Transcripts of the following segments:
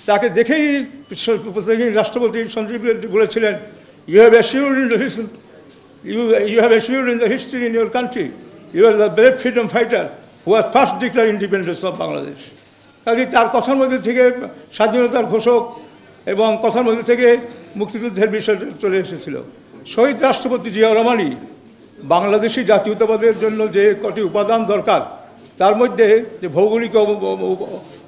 তাকে দেখেই রাষ্ট্রপতি সঞ্জীব রেড্ডি বলেছিলেন, you have achieved in the history in your country, you are the brave freedom fighter who has first declare independence of Bangladesh. কাজে তার কথার মধ্যে থেকে স্বাধীনতার ঘোষক এবং কথার মধ্যে থেকে মুক্তিযুদ্ধের বিষয়টা চলে এসেছিল। শহীদ রাষ্ট্রপতি জিয়াউর রহমানই বাংলাদেশি জাতীয়তাবাদের জন্য যে কটি উপাদান দরকার, তার মধ্যে যে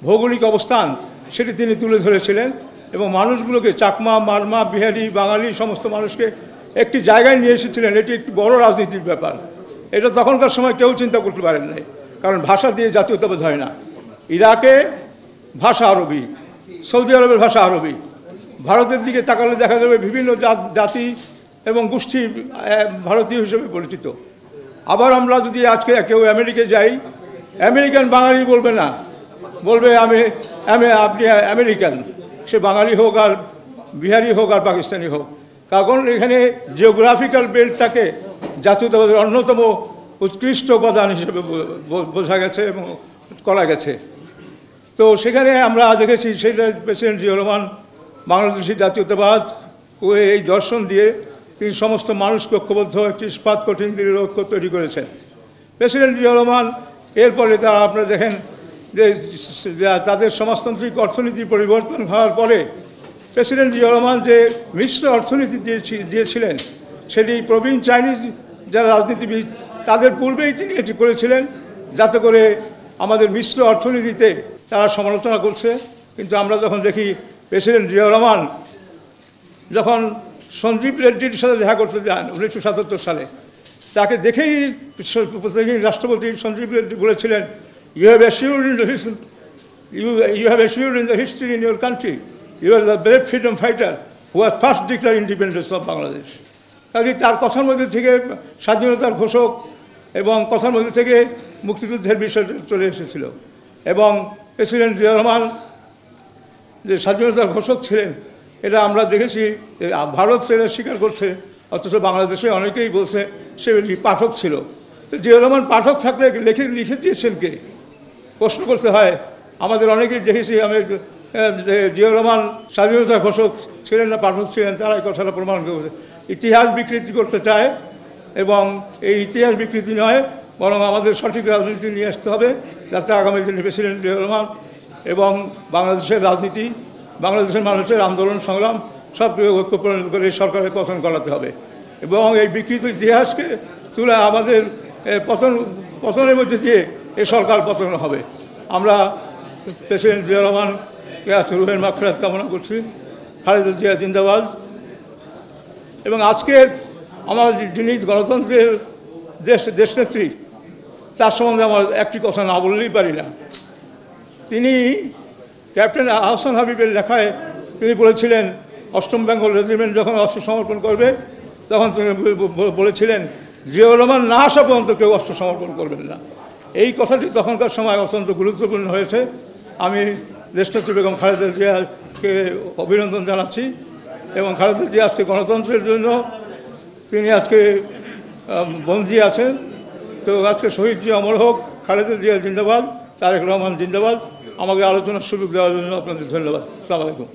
ভৌগোলিক অবস্থান সেটি তিনি তুলে ধরেছিলেন এবং মানুষগুলোকে চাকমা, মারমা, বিহারি, বাঙালি সমস্ত মানুষকে একটি জায়গায় নিয়ে এসেছিলেন। এটি একটি বড় রাজনীতির ব্যাপার। এটা তখনকার সময় কেউ চিন্তা করতে পারেন নাই, কারণ ভাষা দিয়ে জাতীয়তাবাদ হয় না। ইরাকে ভাষা আরবি, সৌদি আরবের ভাষা আরবি, ভারতের দিকে তাকালে দেখা যাবে বিভিন্ন জাতি এবং গোষ্ঠী ভারতীয় হিসেবে পরিচিত। আবার আমরা যদি আজকে কেউ আমেরিকায় যাই, আমেরিকান বাঙালি বলবে না, বলবে আপনি আমেরিকান, সে বাঙালি হোক আর বিহারি হোক আর পাকিস্তানি হোক, কারণ এখানে জিওগ্রাফিক্যাল বেল্টটাকে জাতীয়তাবাদের অন্যতম উৎকৃষ্ট উপাদান হিসেবে বোঝা গেছে এবং করা গেছে। তো সেখানে আমরা দেখেছি সেটা প্রেসিডেন্ট জিয়াউর রহমান বাংলাদেশি জাতীয়তাবাদ এই দর্শন দিয়ে তিনি সমস্ত মানুষকে ঐক্যবদ্ধ একটি ইস্পাত কঠিন দৃঢ় ঐক্য তৈরি করেছেন। প্রেসিডেন্ট জিয়াউর রহমান এরপরে তারা আপনারা দেখেন যে তাদের সমাজতান্ত্রিক অর্থনীতির পরিবর্তন হওয়ার পরে প্রেসিডেন্ট জিয়াউর রহমান যে মিশ্র অর্থনীতি দিয়েছিলেন, সেটি প্রবীণ চাইনিজ যারা রাজনীতিবিদ তাদের পূর্বেই তিনি এটি করেছিলেন, যাতে করে আমাদের মিশ্র অর্থনীতিতে তারা সমালোচনা করছে। কিন্তু আমরা যখন দেখি প্রেসিডেন্ট জিয়াউর রহমান যখন সঞ্জীব রেড্ডির সাথে দেখা করতে যান 1977 সালে, তাকে দেখেই রাষ্ট্রপতি সঞ্জীব রেড্ডি বলেছিলেন, you have achieved in the history in your country, you are the brave freedom fighter who has first declare independence of Bangladesh. কাজে তার কথার মধ্যে থেকে স্বাধীনতার ঘোষক এবং কথার মধ্যে থেকে মুক্তিযুদ্ধের বিষয়টা চলে এসেছিল। এবং প্রেসিডেন্ট জিয়াউর রহমান যে স্বাধীনতার ঘোষক ছিলেন, এটা আমরা দেখেছি। ভারত সেটা স্বীকার করছে, অথচ বাংলাদেশে অনেকেই বলছে সে পাঠক ছিল। তো জিয়াউর রহমান পাঠক থাকলে লিখে দিয়েছেন কে, প্রশ্ন করতে হয়। আমাদের অনেকেই দেখেছি জিয়াউর রহমান স্বাধীনতার ঘোষক ছিলেন না পাঠক ছিলেন, তারা এই কথাটা প্রমাণ করেছে। ইতিহাস বিকৃতি করতে চায় এবং এই ইতিহাস বিকৃতি নয়, বরং আমাদের সঠিক রাজনীতি নিয়ে আসতে হবে, যাতে আগামী দিনে প্রেসিডেন্ট জিয়াউর রহমান এবং বাংলাদেশের রাজনীতি, বাংলাদেশের মানুষের আন্দোলন সংগ্রাম সবকে ঐক্য পরিণত করে সরকারের পতন করাতে হবে এবং এই বিকৃত ইতিহাসকে তুলে আমাদের পতনের মধ্যে দিয়ে এই সরকার পতন হবে। আমরা প্রেসিডেন্ট জিয়াউর রহমানকে রুহের মাগফিরাত কামনা করছি। খালেদা জিয়া জিন্দাবাদ। এবং আজকের আমার যিনি গণতন্ত্রের দেশনেত্রী, তার সম্বন্ধে আমার একটি কথা না বললেই পারি না। তিনি ক্যাপ্টেন আহসান হাবিবের লেখায় তিনি বলেছিলেন, 8ম বেঙ্গল রেজিমেন্ট যখন অস্ত্র সমর্পণ করবে তখন তিনি বলেছিলেন, জিয়াউর রহমান না আসা পর্যন্ত কেউ অস্ত্র সমর্পণ করবেন না। এই কথাটি তখনকার সময় অত্যন্ত গুরুত্বপূর্ণ হয়েছে। আমি দেশনেত্রী বেগম খালেদা জিয়াকে অভিনন্দন জানাচ্ছি এবং খালেদা জিয়া আজকে গণতন্ত্রের জন্য তিনি আজকে বন্দী আছেন। তো আজকে শহীদ জিয়া অমর হোক, খালেদা জিয়া জিন্দাবাদ, তারেক রহমান জিন্দাবাদ। আমাকে আলোচনার সুযোগ দেওয়ার জন্য আপনাদের ধন্যবাদ। আসসালামু আলাইকুম।